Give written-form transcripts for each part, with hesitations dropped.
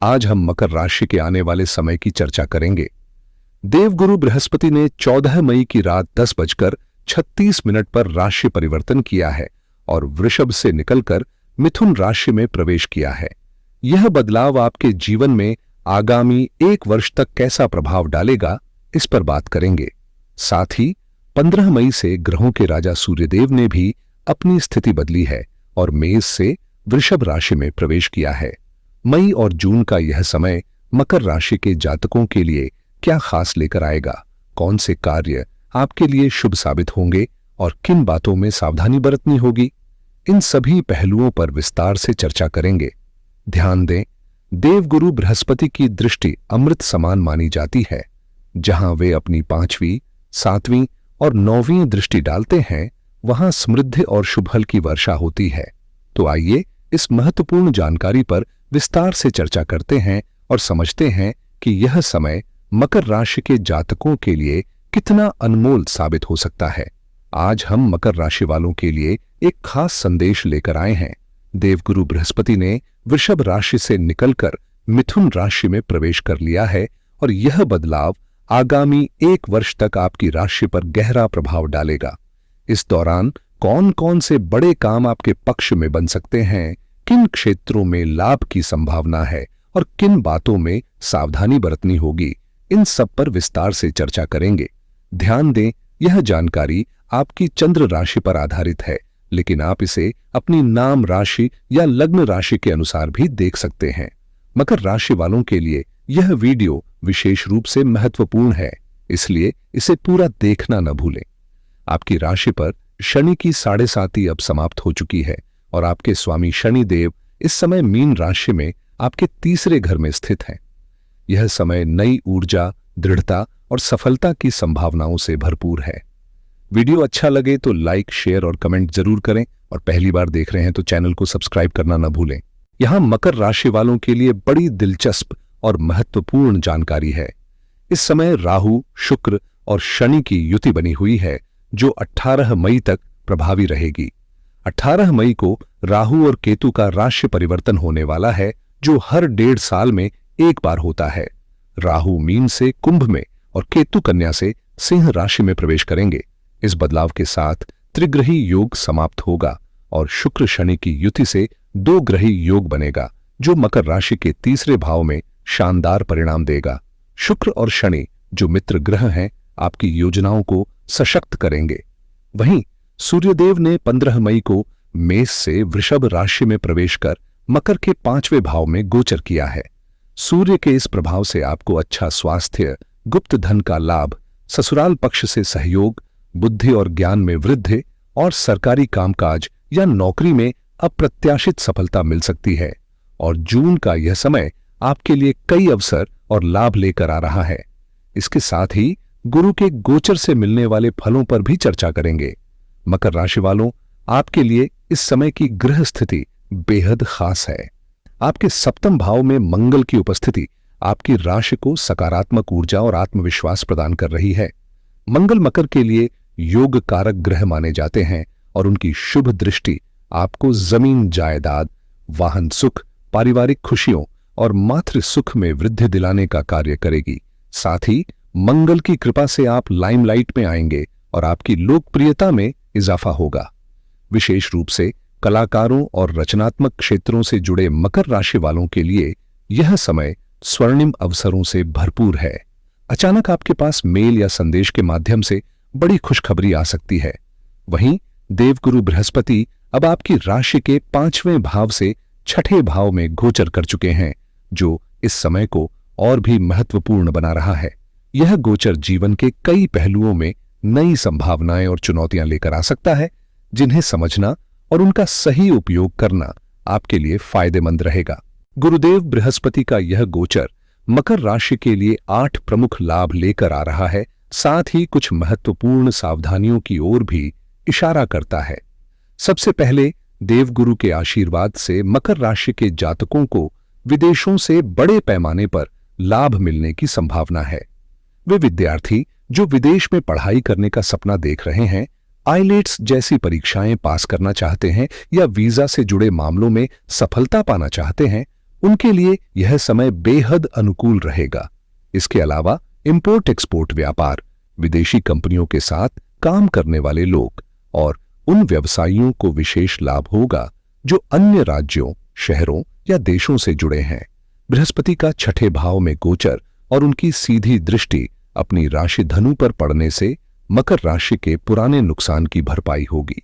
आज हम मकर राशि के आने वाले समय की चर्चा करेंगे। देवगुरु बृहस्पति ने 14 मई की रात 10:36 पर राशि परिवर्तन किया है और वृषभ से निकलकर मिथुन राशि में प्रवेश किया है। यह बदलाव आपके जीवन में आगामी 1 वर्ष तक कैसा प्रभाव डालेगा, इस पर बात करेंगे। साथ ही 15 मई से ग्रहों के राजा सूर्यदेव ने भी अपनी स्थिति बदली है और मेष से वृषभ राशि में प्रवेश किया है। मई और जून का यह समय मकर राशि के जातकों के लिए क्या खास लेकर आएगा, कौन से कार्य आपके लिए शुभ साबित होंगे और किन बातों में सावधानी बरतनी होगी, इन सभी पहलुओं पर विस्तार से चर्चा करेंगे। ध्यान दें, देवगुरु बृहस्पति की दृष्टि अमृत समान मानी जाती है। जहां वे अपनी 5वीं, 7वीं और 9वीं दृष्टि डालते हैं, वहां समृद्धि और शुभफल की वर्षा होती है। तो आइए इस महत्वपूर्ण जानकारी पर विस्तार से चर्चा करते हैं और समझते हैं कि यह समय मकर राशि के जातकों के लिए कितना अनमोल साबित हो सकता है। आज हम मकर राशि वालों के लिए एक खास संदेश लेकर आए हैं। देवगुरु बृहस्पति ने वृषभ राशि से निकलकर मिथुन राशि में प्रवेश कर लिया है और यह बदलाव आगामी 1 वर्ष तक आपकी राशि पर गहरा प्रभाव डालेगा। इस दौरान कौन कौन से बड़े काम आपके पक्ष में बन सकते हैं, किन क्षेत्रों में लाभ की संभावना है और किन बातों में सावधानी बरतनी होगी, इन सब पर विस्तार से चर्चा करेंगे। ध्यान दें, यह जानकारी आपकी चंद्र राशि पर आधारित है, लेकिन आप इसे अपनी नाम राशि या लग्न राशि के अनुसार भी देख सकते हैं। मकर राशि वालों के लिए यह वीडियो विशेष रूप से महत्वपूर्ण है, इसलिए इसे पूरा देखना न भूलें। आपकी राशि पर शनि की 7.5 अब समाप्त हो चुकी है और आपके स्वामी शनि देव इस समय मीन राशि में आपके 3रे घर में स्थित हैं। यह समय नई ऊर्जा, दृढ़ता और सफलता की संभावनाओं से भरपूर है। वीडियो अच्छा लगे तो लाइक, शेयर और कमेंट जरूर करें और पहली बार देख रहे हैं तो चैनल को सब्सक्राइब करना न भूलें। यहां मकर राशि वालों के लिए बड़ी दिलचस्प और महत्वपूर्ण जानकारी है। इस समय राहु, शुक्र और शनि की युति बनी हुई है, जो 18 मई तक प्रभावी रहेगी। 18 मई को राहु और केतु का राशि परिवर्तन होने वाला है, जो हर 1.5 साल में एक बार होता है। राहु मीन से कुंभ में और केतु कन्या से सिंह राशि में प्रवेश करेंगे। इस बदलाव के साथ त्रिग्रही योग समाप्त होगा और शुक्र शनि की युति से 2 ग्रही योग बनेगा, जो मकर राशि के 3रे भाव में शानदार परिणाम देगा। शुक्र और शनि, जो मित्र ग्रह हैं, आपकी योजनाओं को सशक्त करेंगे। वहीं सूर्यदेव ने 15 मई को मेष से वृषभ राशि में प्रवेश कर मकर के 5वें भाव में गोचर किया है। सूर्य के इस प्रभाव से आपको अच्छा स्वास्थ्य, गुप्त धन का लाभ, ससुराल पक्ष से सहयोग, बुद्धि और ज्ञान में वृद्धि और सरकारी कामकाज या नौकरी में अप्रत्याशित सफलता मिल सकती है। और जून का यह समय आपके लिए कई अवसर और लाभ लेकर आ रहा है। इसके साथ ही गुरु के गोचर से मिलने वाले फलों पर भी चर्चा करेंगे। मकर राशि वालों, आपके लिए इस समय की ग्रह स्थिति बेहद खास है। आपके 7वें भाव में मंगल की उपस्थिति आपकी राशि को सकारात्मक ऊर्जा और आत्मविश्वास प्रदान कर रही है। मंगल मकर के लिए योग कारक ग्रह माने जाते हैं और उनकी शुभ दृष्टि आपको जमीन जायदाद, वाहन सुख, पारिवारिक खुशियों और मातृ सुख में वृद्धि दिलाने का कार्य करेगी। साथ ही मंगल की कृपा से आप लाइमलाइट में आएंगे और आपकी लोकप्रियता में इजाफा होगा। विशेष रूप से कलाकारों और रचनात्मक क्षेत्रों से जुड़े मकर राशि वालों के लिए यह समय स्वर्णिम अवसरों से भरपूर है। अचानक आपके पास मेल या संदेश के माध्यम से बड़ी खुशखबरी आ सकती है। वहीं देवगुरु बृहस्पति अब आपकी राशि के 5वें भाव से 6ठे भाव में गोचर कर चुके हैं, जो इस समय को और भी महत्वपूर्ण बना रहा है। यह गोचर जीवन के कई पहलुओं में नई संभावनाएं और चुनौतियां लेकर आ सकता है, जिन्हें समझना और उनका सही उपयोग करना आपके लिए फायदेमंद रहेगा। गुरुदेव बृहस्पति का यह गोचर मकर राशि के लिए 8 प्रमुख लाभ लेकर आ रहा है, साथ ही कुछ महत्वपूर्ण सावधानियों की ओर भी इशारा करता है। सबसे पहले, देवगुरु के आशीर्वाद से मकर राशि के जातकों को विदेशों से बड़े पैमाने पर लाभ मिलने की संभावना है। वे विद्यार्थी जो विदेश में पढ़ाई करने का सपना देख रहे हैं, आईलेट्स जैसी परीक्षाएं पास करना चाहते हैं या वीजा से जुड़े मामलों में सफलता पाना चाहते हैं, उनके लिए यह समय बेहद अनुकूल रहेगा। इसके अलावा इंपोर्ट एक्सपोर्ट व्यापार, विदेशी कंपनियों के साथ काम करने वाले लोग और उन व्यवसायियों को विशेष लाभ होगा जो अन्य राज्यों, शहरों या देशों से जुड़े हैं। बृहस्पति का छठे भाव में गोचर और उनकी सीधी दृष्टि अपनी राशि धनु पर पड़ने से मकर राशि के पुराने नुकसान की भरपाई होगी।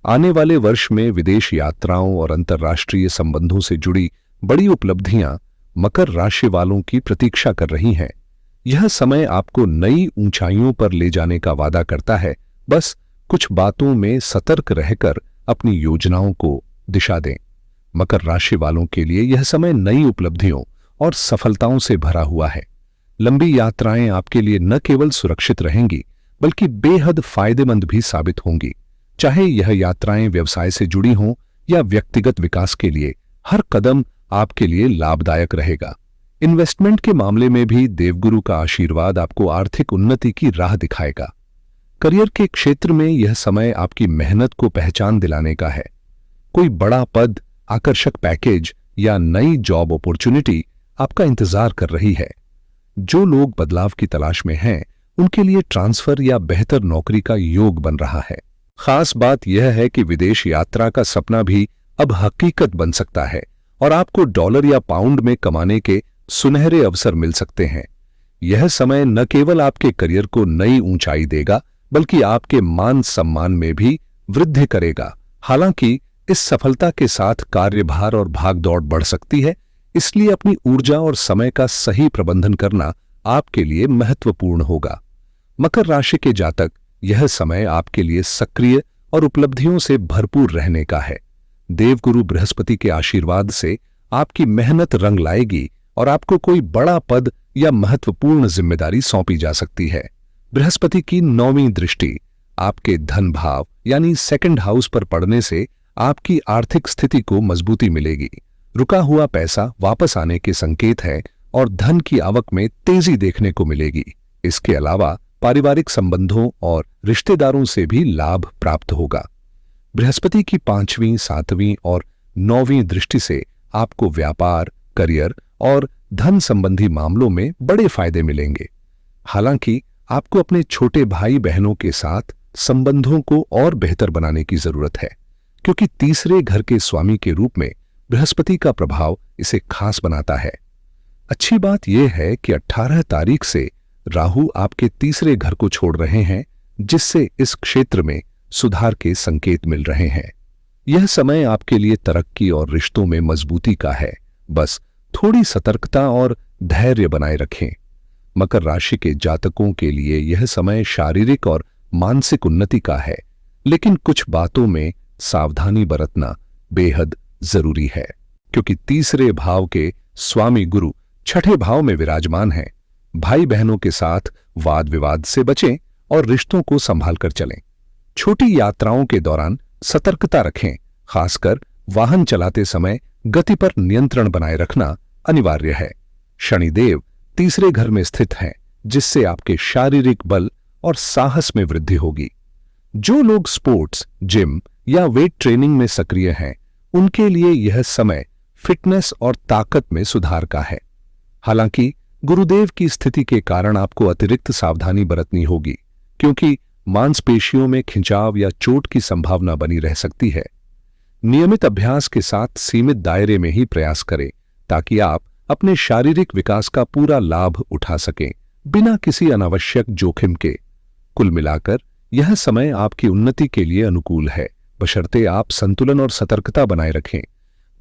आने वाले वर्ष में विदेश यात्राओं और अंतर्राष्ट्रीय संबंधों से जुड़ी बड़ी उपलब्धियां मकर राशि वालों की प्रतीक्षा कर रही हैं। यह समय आपको नई ऊंचाइयों पर ले जाने का वादा करता है। बस कुछ बातों में सतर्क रहकर अपनी योजनाओं को दिशा दें। मकर राशि वालों के लिए यह समय नई उपलब्धियों और सफलताओं से भरा हुआ है। लंबी यात्राएं आपके लिए न केवल सुरक्षित रहेंगी बल्कि बेहद फायदेमंद भी साबित होंगी। चाहे यह यात्राएं व्यवसाय से जुड़ी हों या व्यक्तिगत विकास के लिए, हर कदम आपके लिए लाभदायक रहेगा। इन्वेस्टमेंट के मामले में भी देवगुरु का आशीर्वाद आपको आर्थिक उन्नति की राह दिखाएगा। करियर के क्षेत्र में यह समय आपकी मेहनत को पहचान दिलाने का है। कोई बड़ा पद, आकर्षक पैकेज या नई जॉब अपॉर्चुनिटी आपका इंतजार कर रही है। जो लोग बदलाव की तलाश में हैं, उनके लिए ट्रांसफर या बेहतर नौकरी का योग बन रहा है। खास बात यह है कि विदेश यात्रा का सपना भी अब हकीकत बन सकता है और आपको डॉलर या पाउंड में कमाने के सुनहरे अवसर मिल सकते हैं। यह समय न केवल आपके करियर को नई ऊंचाई देगा बल्कि आपके मान सम्मान में भी वृद्धि करेगा। हालांकि इस सफलता के साथ कार्यभार और भागदौड़ बढ़ सकती है, इसलिए अपनी ऊर्जा और समय का सही प्रबंधन करना आपके लिए महत्वपूर्ण होगा। मकर राशि के जातक, यह समय आपके लिए सक्रिय और उपलब्धियों से भरपूर रहने का है। देवगुरु बृहस्पति के आशीर्वाद से आपकी मेहनत रंग लाएगी और आपको कोई बड़ा पद या महत्वपूर्ण जिम्मेदारी सौंपी जा सकती है। बृहस्पति की 9वीं दृष्टि आपके धन भाव यानी सेकंड हाउस पर पड़ने से आपकी आर्थिक स्थिति को मजबूती मिलेगी। रुका हुआ पैसा वापस आने के संकेत है और धन की आवक में तेजी देखने को मिलेगी। इसके अलावा पारिवारिक संबंधों और रिश्तेदारों से भी लाभ प्राप्त होगा। बृहस्पति की 5वीं, 7वीं और 9वीं दृष्टि से आपको व्यापार, करियर और धन संबंधी मामलों में बड़े फायदे मिलेंगे। हालांकि आपको अपने छोटे भाई बहनों के साथ संबंधों को और बेहतर बनाने की जरूरत है, क्योंकि तीसरे घर के स्वामी के रूप में बृहस्पति का प्रभाव इसे खास बनाता है। अच्छी बात यह है कि 18 तारीख से राहु आपके तीसरे घर को छोड़ रहे हैं, जिससे इस क्षेत्र में सुधार के संकेत मिल रहे हैं। यह समय आपके लिए तरक्की और रिश्तों में मजबूती का है। बस थोड़ी सतर्कता और धैर्य बनाए रखें। मकर राशि के जातकों के लिए यह समय शारीरिक और मानसिक उन्नति का है, लेकिन कुछ बातों में सावधानी बरतना बेहद जरूरी है, क्योंकि तीसरे भाव के स्वामी गुरु छठे भाव में विराजमान हैं। भाई बहनों के साथ वाद विवाद से बचें और रिश्तों को संभाल कर चलें। छोटी यात्राओं के दौरान सतर्कता रखें, खासकर वाहन चलाते समय गति पर नियंत्रण बनाए रखना अनिवार्य है। शनिदेव तीसरे घर में स्थित हैं, जिससे आपके शारीरिक बल और साहस में वृद्धि होगी। जो लोग स्पोर्ट्स, जिम या वेट ट्रेनिंग में सक्रिय हैं, उनके लिए यह समय फिटनेस और ताकत में सुधार का है। हालांकि गुरुदेव की स्थिति के कारण आपको अतिरिक्त सावधानी बरतनी होगी, क्योंकि मांसपेशियों में खिंचाव या चोट की संभावना बनी रह सकती है। नियमित अभ्यास के साथ सीमित दायरे में ही प्रयास करें, ताकि आप अपने शारीरिक विकास का पूरा लाभ उठा सकें, बिना किसी अनावश्यक जोखिम के। कुल मिलाकर यह समय आपकी उन्नति के लिए अनुकूल है, बशर्ते आप संतुलन और सतर्कता बनाए रखें।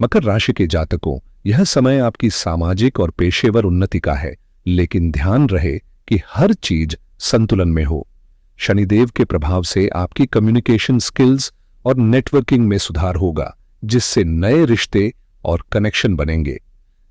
मकर राशि के जातकों, यह समय आपकी सामाजिक और पेशेवर उन्नति का है, लेकिन ध्यान रहे कि हर चीज संतुलन में हो। शनिदेव के प्रभाव से आपकी कम्युनिकेशन स्किल्स और नेटवर्किंग में सुधार होगा, जिससे नए रिश्ते और कनेक्शन बनेंगे।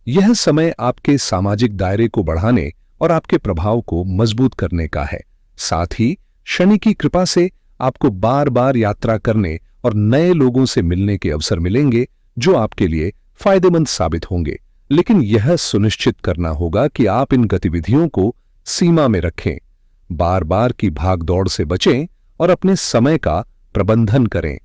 यह समय आपके सामाजिक दायरे को बढ़ाने और आपके प्रभाव को मजबूत करने का है। साथ ही शनि की कृपा से आपको बार बार यात्रा करने और नए लोगों से मिलने के अवसर मिलेंगे, जो आपके लिए फायदेमंद साबित होंगे। लेकिन यह सुनिश्चित करना होगा कि आप इन गतिविधियों को सीमा में रखें, बार बार की भागदौड़ से बचें और अपने समय का प्रबंधन करें।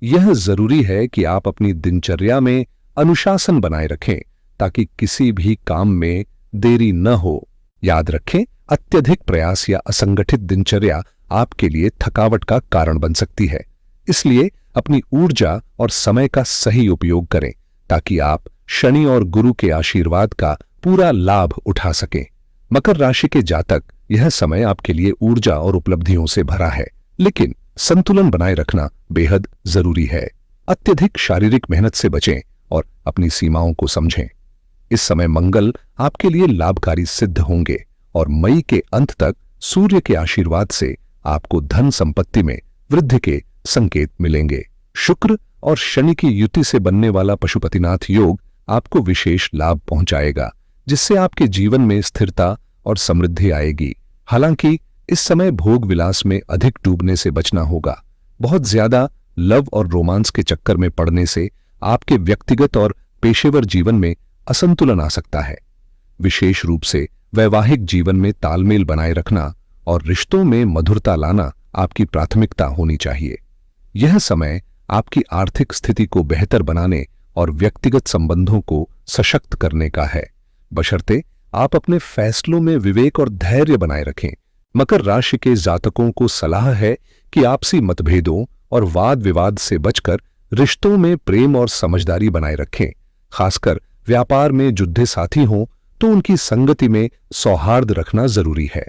यह जरूरी है कि आप अपनी दिनचर्या में अनुशासन बनाए रखें, ताकि किसी भी काम में देरी न हो। याद रखें, अत्यधिक प्रयास या असंगठित दिनचर्या आपके लिए थकावट का कारण बन सकती है। इसलिए अपनी ऊर्जा और समय का सही उपयोग करें ताकि आप शनि और गुरु के आशीर्वाद का पूरा लाभ उठा सकें। मकर राशि के जातक, यह समय आपके लिए ऊर्जा और उपलब्धियों से भरा है, लेकिन संतुलन बनाए रखना बेहद जरूरी है। अत्यधिक शारीरिक मेहनत से बचें और अपनी सीमाओं को समझें। इस समय मंगल आपके लिए लाभकारी सिद्ध होंगे और मई के अंत तक सूर्य के आशीर्वाद से आपको धन संपत्ति में वृद्धि के संकेत मिलेंगे। शुक्र और शनि की युति से बनने वाला पशुपतिनाथ योग आपको विशेष लाभ पहुंचाएगा, जिससे आपके जीवन में स्थिरता और समृद्धि आएगी। हालांकि इस समय भोग विलास में अधिक डूबने से बचना होगा। बहुत ज्यादा लव और रोमांस के चक्कर में पड़ने से आपके व्यक्तिगत और पेशेवर जीवन में असंतुलन आ सकता है। विशेष रूप से वैवाहिक जीवन में तालमेल बनाए रखना और रिश्तों में मधुरता लाना आपकी प्राथमिकता होनी चाहिए। यह समय आपकी आर्थिक स्थिति को बेहतर बनाने और व्यक्तिगत संबंधों को सशक्त करने का है, बशर्ते आप अपने फैसलों में विवेक और धैर्य बनाए रखें। मकर राशि के जातकों को सलाह है कि आपसी मतभेदों और वाद विवाद से बचकर रिश्तों में प्रेम और समझदारी बनाए रखें। खासकर व्यापार में जुड़े साथी हों तो उनकी संगति में सौहार्द रखना जरूरी है।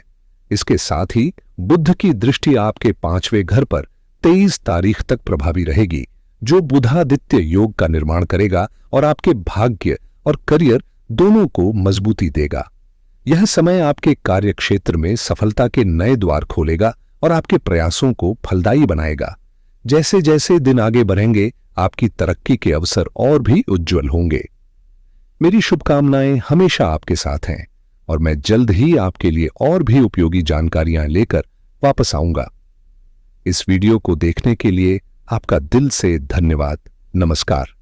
इसके साथ ही बुध की दृष्टि आपके 5वें घर पर 23 तारीख तक प्रभावी रहेगी, जो बुधादित्य योग का निर्माण करेगा और आपके भाग्य और करियर दोनों को मजबूती देगा। यह समय आपके कार्य क्षेत्र में सफलता के नए द्वार खोलेगा और आपके प्रयासों को फलदायी बनाएगा। जैसे जैसे दिन आगे बढ़ेंगे, आपकी तरक्की के अवसर और भी उज्जवल होंगे। मेरी शुभकामनाएं हमेशा आपके साथ हैं और मैं जल्द ही आपके लिए और भी उपयोगी जानकारियां लेकर वापस आऊंगा। इस वीडियो को देखने के लिए आपका दिल से धन्यवाद। नमस्कार।